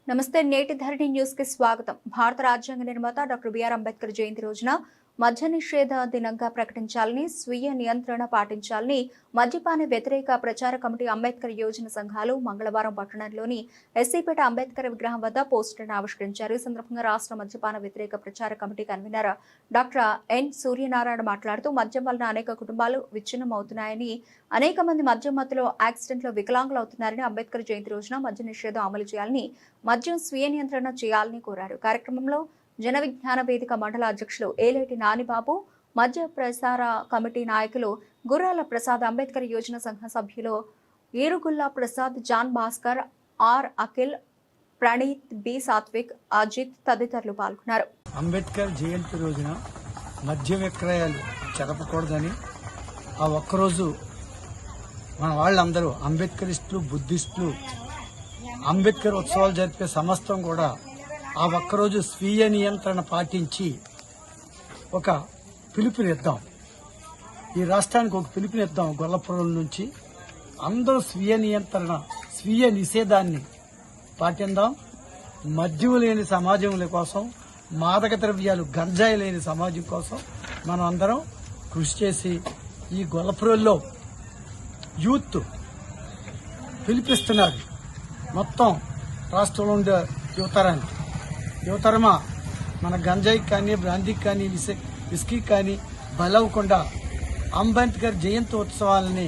నమస్తే. నేటి ధరణి న్యూస్ కి స్వాగతం. భారత రాజ్యాంగ నిర్మాత డాక్టర్ బిఆర్ అంబేద్కర్ జయంతి రోజున మద్య నిషేధ దినంగా ప్రకటించాలని, స్వీయ నియంత్రణ పాటించాలని మద్యపాన వ్యతిరేక ప్రచార కమిటీ అంబేద్కర్ యోజన సంఘాలు మంగళవారం పట్టణంలోని ఎస్సీపేట అంబేద్కర్ విగ్రహం వద్ద పోస్టర్ను ఆవిష్కరించారు. ఈ సందర్భంగా రాష్ట్ర మద్యపాన వ్యతిరేక ప్రచార committee convener doctor N Suryanarayana మాట్లాడుతూ మద్యం వలన అనేక కుటుంబాలు విచ్ఛిన్నమవుతున్నాయని, అనేక మంది మద్యం మత్తులో యాక్సిడెంట్లో వికలాంగులు అవుతున్నారని, అంబేద్కర్ జయంతి రోజున మద్య నిషేధం అమలు చేయాలని, మద్యం స్వీయ నియంత్రణ చేయాలని కోరారు. కార్యక్రమంలో జన విజ్ఞాన వేదిక మండల అధ్యక్షులు ఏలేటి నానిబాబు, మద్య ప్రసార కమిటీ నాయకులు గుర్రాల ప్రసాద్, అంబేద్కర్ యోజన సంఘ సభ్యులు Erugulla Prasad, John Bhaskar, R Akhil, Praneeth, B Sathvik, Ajith తదితరులు పాల్గొన్నారు. అంబేద్కర్ జయంతి రోజున మద్య విక్రయాలు జరపకూడదని ఆ ఒక్కరోజు మన వాళ్ళందరూ అంబేద్కరిస్టులు, బుద్ధిస్టులు, అంబేద్కర్ ఉత్సవాలు జరిపే సమస్తం కూడా ఆ ఒక్కరోజు స్వీయ నియంత్రణ పాటించి ఒక పిలుపునిద్దాం. ఈ రాష్ట్రానికి ఒక పిలుపునిద్దాం. గొల్లపురం నుంచి అందరూ స్వీయ నియంత్రణ, స్వీయ నిషేధాన్ని పాటిద్దాం. మద్యం లేని సమాజం కోసం, మాదక ద్రవ్యాలు గంజాయి లేని సమాజం కోసం మనం అందరం కృషి చేసి ఈ గొల్లపురంలో యూత్ పిలిపిస్తున్నారు. మొత్తం రాష్ట్రంలో ఉండే యువతరమా మన గంజాయికి కానీ, బ్రాందీకి కానీ, విస్కీ కానీ బలవకుండా అంబేద్కర్ జయంతి ఉత్సవాలని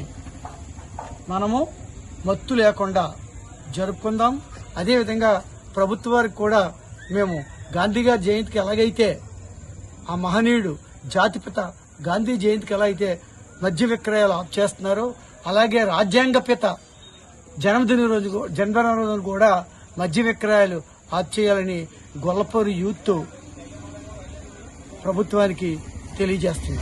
మనము మత్తు లేకుండా జరుపుకుందాం. అదేవిధంగా ప్రభుత్వ వారికి కూడా మేము గాంధీ గారి జయంతికి ఎలాగైతే ఆ మహనీయుడు జాతిపిత గాంధీ జయంతికి ఎలా అయితే మద్య విక్రయాలు ఆఫ్ చేస్తున్నారో, అలాగే రాజ్యాంగపిత జన్మదిన రోజు కూడా మద్య విక్రయాలు ఆఫ్ చేయాలని గొల్లపూరి యూత్ ప్రభుత్వానికి తెలియజేస్తుంది.